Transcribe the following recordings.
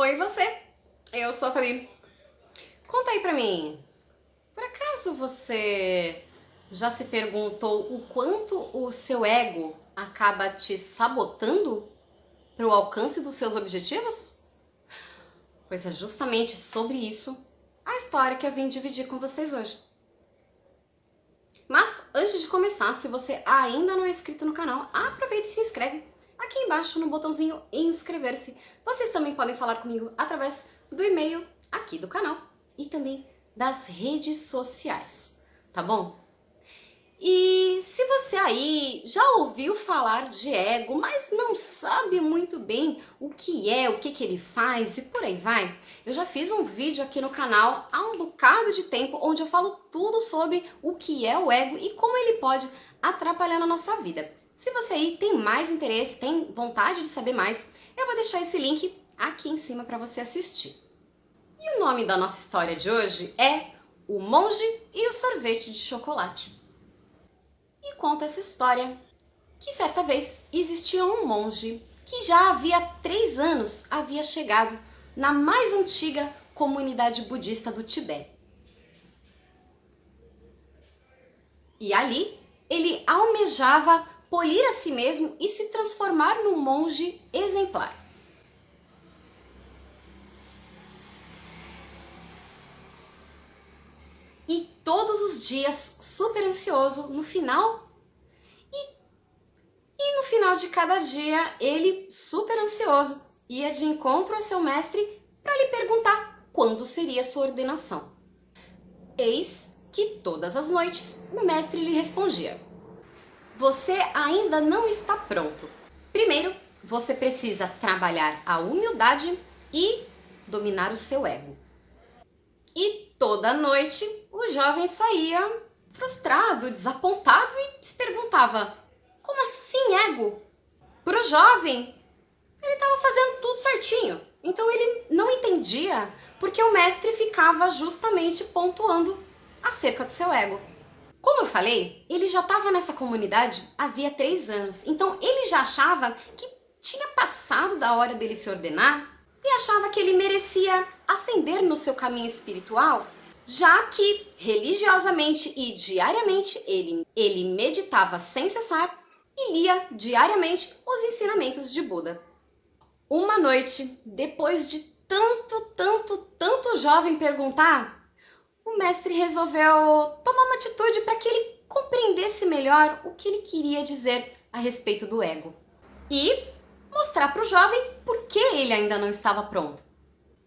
Oi, você! Eu sou a Fabi. Conta aí pra mim, por acaso você já se perguntou o quanto o seu ego acaba te sabotando para o alcance dos seus objetivos? Pois é justamente sobre isso a história que eu vim dividir com vocês hoje. Mas antes de começar, se você ainda não é inscrito no canal, aproveita e se inscreve aqui embaixo no botãozinho inscrever-se. Vocês também podem falar comigo através do e-mail aqui do canal e também das redes sociais, tá bom? E se você aí já ouviu falar de ego, mas não sabe muito bem o que é, o que ele faz e por aí vai, eu já fiz um vídeo aqui no canal há um bocado de tempo onde eu falo tudo sobre o que é o ego e como ele pode atrapalhar na nossa vida. Se você aí tem mais interesse, tem vontade de saber mais, eu vou deixar esse link aqui em cima para você assistir. E o nome da nossa história de hoje é O Monge e o Sorvete de Chocolate. E conta essa história que certa vez existia um monge que já havia 3 anos havia chegado na mais antiga comunidade budista do Tibete. E ali ele almejava polir a si mesmo e se transformar num monge exemplar. E todos os dias, super ansioso, no final de cada dia, ele, super ansioso, ia de encontro a seu mestre para lhe perguntar quando seria sua ordenação. Eis que todas as noites o mestre lhe respondia: você ainda não está pronto. Primeiro, você precisa trabalhar a humildade e dominar o seu ego. E toda noite o jovem saía frustrado, desapontado e se perguntava: como assim ego? Para o jovem, ele estava fazendo tudo certinho. Então ele não entendia porque o mestre ficava justamente pontuando acerca do seu ego. Como eu falei, ele já estava nessa comunidade havia 3 anos, então ele já achava que tinha passado da hora dele se ordenar e achava que ele merecia ascender no seu caminho espiritual, já que religiosamente e diariamente ele meditava sem cessar e lia diariamente os ensinamentos de Buda. Uma noite, depois de tanto jovem perguntar, o mestre resolveu tomar uma atitude para que ele compreendesse melhor o que ele queria dizer a respeito do ego e mostrar para o jovem por que ele ainda não estava pronto.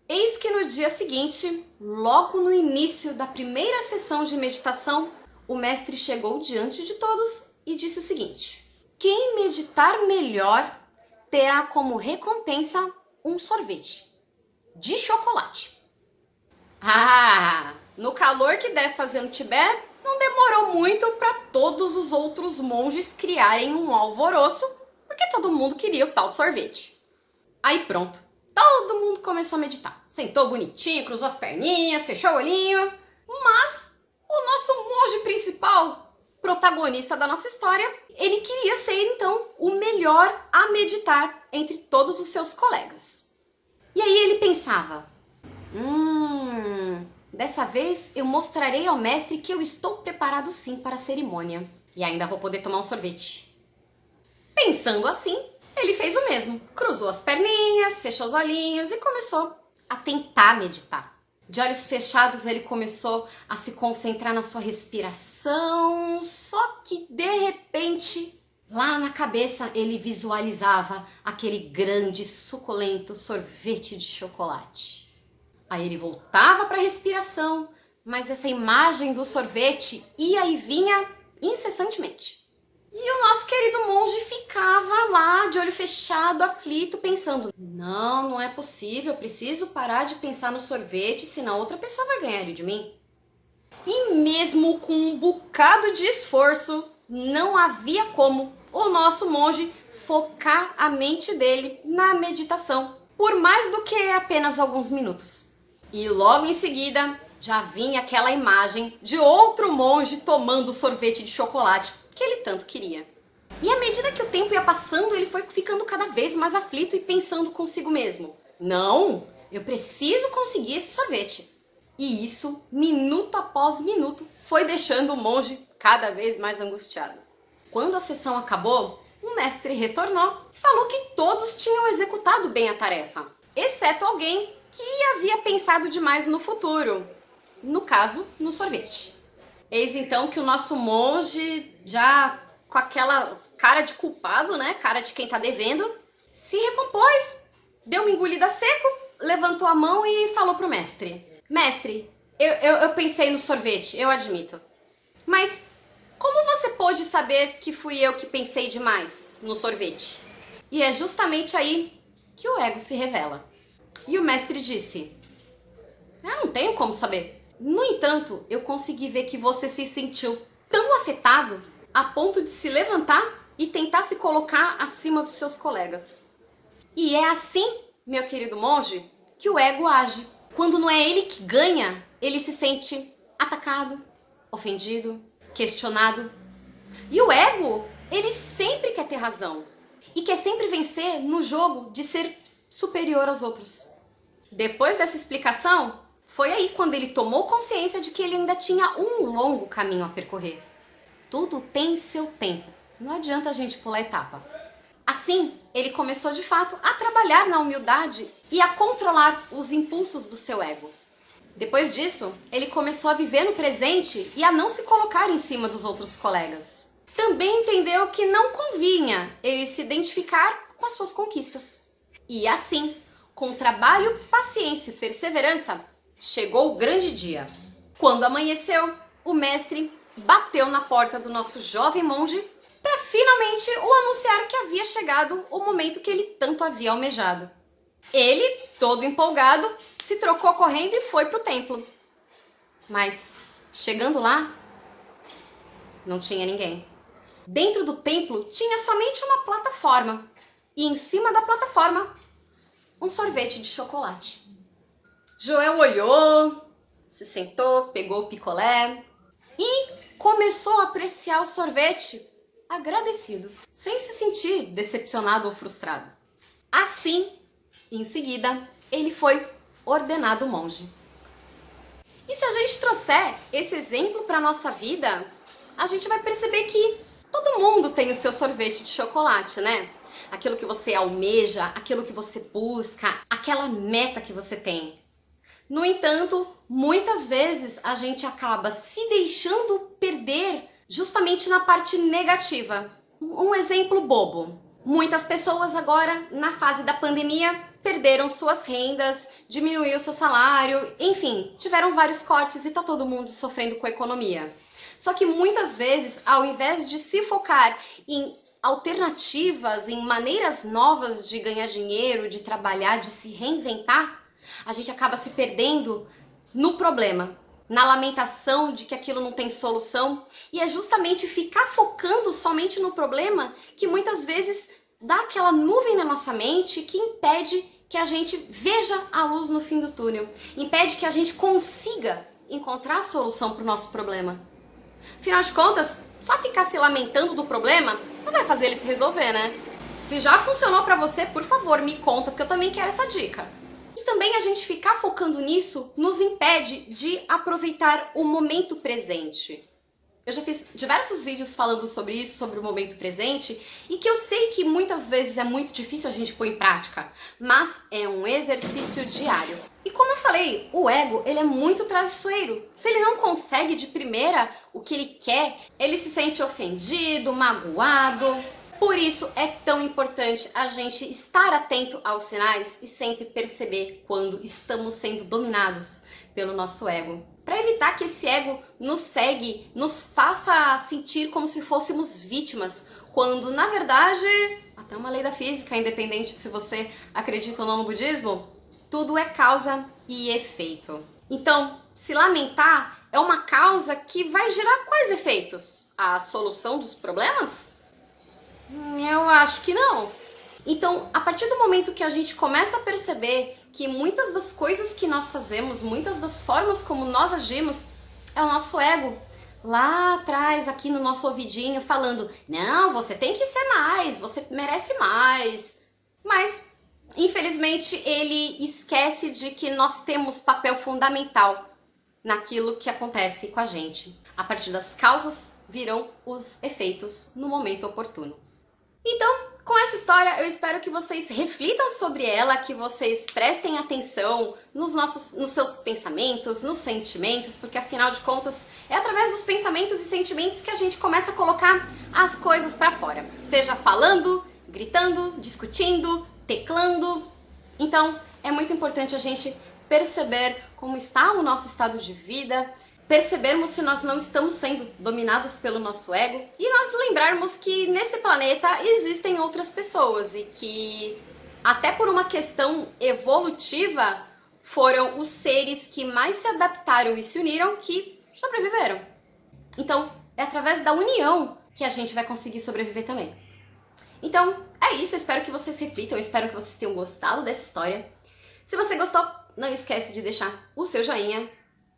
Eis que no dia seguinte, logo no início da primeira sessão de meditação, o mestre chegou diante de todos e disse o seguinte: quem meditar melhor terá como recompensa um sorvete de chocolate. No calor que deve fazer no Tibete, não demorou muito para todos os outros monges criarem um alvoroço, porque todo mundo queria o tal de sorvete. Aí pronto, todo mundo começou a meditar. Sentou bonitinho, cruzou as perninhas, fechou o olhinho. Mas o nosso monge principal, protagonista da nossa história, ele queria ser então o melhor a meditar entre todos os seus colegas. E aí ele pensava: dessa vez eu mostrarei ao mestre que eu estou preparado sim para a cerimônia. E ainda vou poder tomar um sorvete. Pensando assim, ele fez o mesmo. Cruzou as perninhas, fechou os olhinhos e começou a tentar meditar. De olhos fechados ele começou a se concentrar na sua respiração, só que de repente, lá na cabeça ele visualizava aquele grande, suculento sorvete de chocolate. Aí ele voltava para a respiração, mas essa imagem do sorvete ia e vinha incessantemente. E o nosso querido monge ficava lá de olho fechado, aflito, pensando: não é possível, eu preciso parar de pensar no sorvete, senão outra pessoa vai ganhar ele de mim. E mesmo com um bocado de esforço, não havia como o nosso monge focar a mente dele na meditação, por mais do que apenas alguns minutos. E logo em seguida, já vinha aquela imagem de outro monge tomando sorvete de chocolate que ele tanto queria. E à medida que o tempo ia passando, ele foi ficando cada vez mais aflito e pensando consigo mesmo: não, Eu preciso conseguir esse sorvete. E isso, minuto após minuto, foi deixando o monge cada vez mais angustiado. Quando a sessão acabou, o mestre retornou e falou que todos tinham executado bem a tarefa, exceto alguém que havia pensado demais no futuro, no caso, no sorvete. Eis então que o nosso monge, já com aquela cara de culpado, né, cara de quem tá devendo, se recompôs, deu uma engolida seco, levantou a mão e falou pro mestre: Mestre, eu pensei no sorvete, eu admito. Mas como você pôde saber que fui eu que pensei demais no sorvete? E é justamente aí que o ego se revela. E o mestre disse: Eu não tenho como saber. No entanto, eu consegui ver que você se sentiu tão afetado a ponto de se levantar e tentar se colocar acima dos seus colegas. E é assim, meu querido monge, que o ego age. Quando não é ele que ganha, ele se sente atacado, ofendido, questionado. E o ego, ele sempre quer ter razão e quer sempre vencer no jogo de ser superior aos outros. Depois dessa explicação, foi aí quando ele tomou consciência de que ele ainda tinha um longo caminho a percorrer. Tudo tem seu tempo, não adianta a gente pular etapa. Assim, ele começou de fato a trabalhar na humildade e a controlar os impulsos do seu ego. Depois disso, ele começou a viver no presente e a não se colocar em cima dos outros colegas. Também entendeu que não convinha ele se identificar com as suas conquistas. E assim, com trabalho, paciência e perseverança, chegou o grande dia. Quando amanheceu, o mestre bateu na porta do nosso jovem monge para finalmente o anunciar que havia chegado o momento que ele tanto havia almejado. Ele, todo empolgado, se trocou correndo e foi para o templo. Mas, chegando lá, não tinha ninguém. Dentro do templo tinha somente uma plataforma e em cima da plataforma um sorvete de chocolate. Joel olhou, se sentou, pegou o picolé e começou a apreciar o sorvete agradecido, sem se sentir decepcionado ou frustrado. Assim, em seguida, ele foi ordenado monge. E se a gente trouxer esse exemplo para a nossa vida, a gente vai perceber que todo mundo tem o seu sorvete de chocolate, né? Aquilo que você almeja, aquilo que você busca, aquela meta que você tem. No entanto, muitas vezes a gente acaba se deixando perder justamente na parte negativa. Um exemplo bobo. Muitas pessoas agora, na fase da pandemia, perderam suas rendas, diminuiu seu salário, enfim, tiveram vários cortes e tá todo mundo sofrendo com a economia. Só que muitas vezes, ao invés de se focar em alternativas, em maneiras novas de ganhar dinheiro, de trabalhar, de se reinventar, a gente acaba se perdendo no problema, na lamentação de que aquilo não tem solução, e é justamente ficar focando somente no problema que muitas vezes dá aquela nuvem na nossa mente que impede que a gente veja a luz no fim do túnel, impede que a gente consiga encontrar a solução para o nosso problema. Afinal de contas, só ficar se lamentando do problema não vai fazer ele se resolver, né? Se já funcionou para você, por favor, me conta, porque eu também quero essa dica. E também a gente ficar focando nisso nos impede de aproveitar o momento presente. Eu já fiz diversos vídeos falando sobre isso, sobre o momento presente, e que eu sei que muitas vezes é muito difícil a gente pôr em prática, mas é um exercício diário. E como eu falei, o ego, ele é muito traiçoeiro. Se ele não consegue de primeira o que ele quer, ele se sente ofendido, magoado. Por isso é tão importante a gente estar atento aos sinais e sempre perceber quando estamos sendo dominados pelo nosso ego. Para evitar que esse ego nos segue, nos faça sentir como se fôssemos vítimas, quando na verdade, até uma lei da física, independente se você acredita ou não no budismo, tudo é causa e efeito. Então, se lamentar é uma causa que vai gerar quais efeitos? A solução dos problemas? Eu acho que não. Então, a partir do momento que a gente começa a perceber que muitas das coisas que nós fazemos, muitas das formas como nós agimos, é o nosso ego lá atrás, aqui no nosso ouvidinho, falando: não, você tem que ser mais, você merece mais. Mas Infelizmente, ele esquece de que nós temos papel fundamental naquilo que acontece com a gente. A partir das causas virão os efeitos no momento oportuno. Então, com essa história, eu espero que vocês reflitam sobre ela, que vocês prestem atenção nos seus pensamentos, nos sentimentos, porque afinal de contas é através dos pensamentos e sentimentos que a gente começa a colocar as coisas pra fora. Seja falando, gritando, discutindo, teclando. Então, é muito importante a gente perceber como está o nosso estado de vida, percebermos se nós não estamos sendo dominados pelo nosso ego e nós lembrarmos que nesse planeta existem outras pessoas e que, até por uma questão evolutiva, foram os seres que mais se adaptaram e se uniram que sobreviveram. Então, é através da união que a gente vai conseguir sobreviver também. Então, é isso. Eu espero que vocês reflitam, eu espero que vocês tenham gostado dessa história. Se você gostou, não esquece de deixar o seu joinha,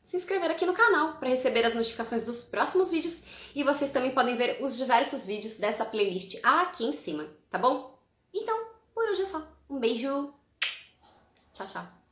se inscrever aqui no canal para receber as notificações dos próximos vídeos e vocês também podem ver os diversos vídeos dessa playlist aqui em cima, tá bom? Então, por hoje é só. Um beijo! Tchau, tchau!